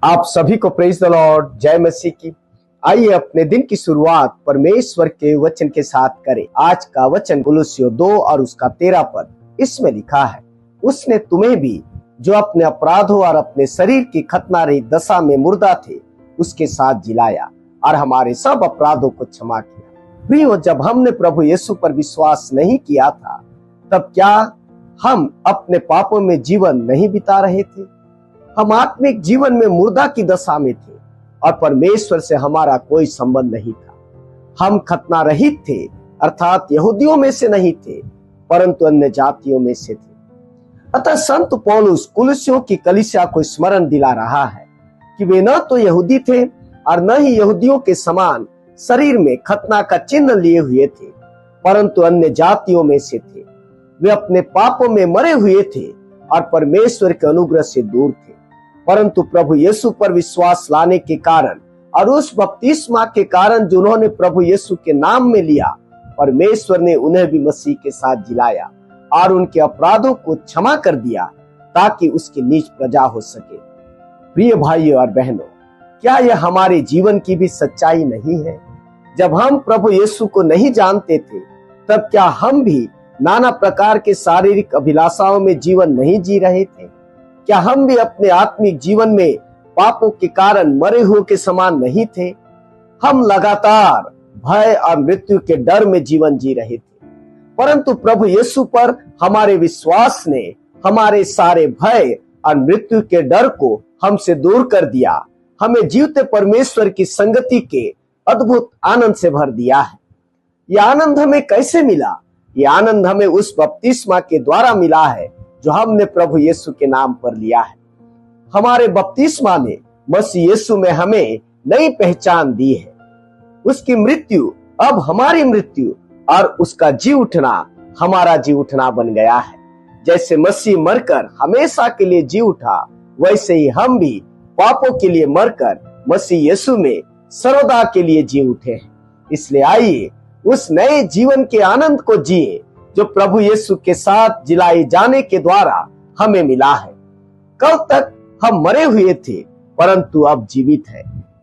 आप सभी को प्रेज द लॉर्ड, जय मसीह की। आइए अपने दिन की शुरुआत परमेश्वर के वचन के साथ करें। आज का वचन कुलुस्सियों 2 और उसका 13 पद। इसमें लिखा है, उसने तुम्हें भी जो अपने अपराधों और अपने शरीर की खतना रहित दशा में मुर्दा थे उसके साथ जिलाया और हमारे सब अपराधों को क्षमा किया। प्रियो, जब हमने प्रभु यीशु पर विश्वास नहीं किया था तब क्या हम अपने पापों में जीवन नहीं बिता रहे थे? हम आत्मिक जीवन में मुर्दा की दशा में थे और परमेश्वर से हमारा कोई संबंध नहीं था। हम खतना रहित थे, अर्थात यहूदियों में से नहीं थे परंतु अन्य जातियों में से थे। अतः संत पौलुस कुलुस्सियों की कलीसिया को स्मरण दिला रहा है कि वे न तो यहूदी थे और न ही यहूदियों के समान शरीर में खतना का चिन्ह लिए हुए थे, परंतु अन्य जातियों में से थे। वे अपने पापों में मरे हुए थे और परमेश्वर के अनुग्रह से दूर थे, परंतु प्रभु यीशु पर विश्वास लाने के कारण और उस बपतिस्मा के कारण जो उन्होंने प्रभु यीशु के नाम में लिया, परमेश्वर ने उन्हें भी मसीह के साथ जिलाया और उनके अपराधों को क्षमा कर दिया ताकि उसकी नीच प्रजा हो सके। प्रिय भाइयों और बहनों, क्या यह हमारे जीवन की भी सच्चाई नहीं है? जब हम प्रभु यीशु को नहीं जानते थे तब क्या हम भी नाना प्रकार के शारीरिक अभिलाषाओं में जीवन नहीं जी रहे थे? क्या हम भी अपने आत्मिक जीवन में पापों के कारण मरे हुए के समान नहीं थे? हम लगातार भय और मृत्यु के डर में जीवन जी रहे थे, परंतु प्रभु यीशु पर हमारे विश्वास ने हमारे सारे भय और मृत्यु के डर को हमसे दूर कर दिया, हमें जीवते परमेश्वर की संगति के अद्भुत आनंद से भर दिया है। यह आनंद हमें कैसे मिला? यह आनंद हमें उस बपतिस्मा के द्वारा मिला है जो हमने प्रभु यीशु के नाम पर लिया है। हमारे बपतिस्मा ने मसीह यीशु में हमें नई पहचान दी है। उसकी मृत्यु अब हमारी मृत्यु और उसका जी उठना हमारा जी उठना बन गया है। जैसे मसीह मरकर हमेशा के लिए जी उठा, वैसे ही हम भी पापों के लिए मरकर मसीह यीशु में सर्वदा के लिए जी उठे हैं। इसलिए आइए उस नए जीवन के आनंद को जिए जो प्रभु यीशु के साथ जिलाए जाने के द्वारा हमें मिला है। कल तक हम मरे हुए थे परंतु अब जीवित है।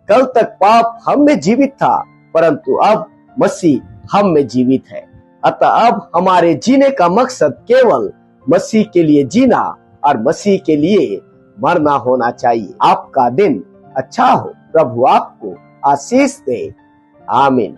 कल तक पाप हम में जीवित था परंतु अब मसीह हम में जीवित है। अतः अब हमारे जीने का मकसद केवल मसीह के लिए जीना और मसीह के लिए मरना होना चाहिए। आपका दिन अच्छा हो। प्रभु आपको आशीष दे। आमीन।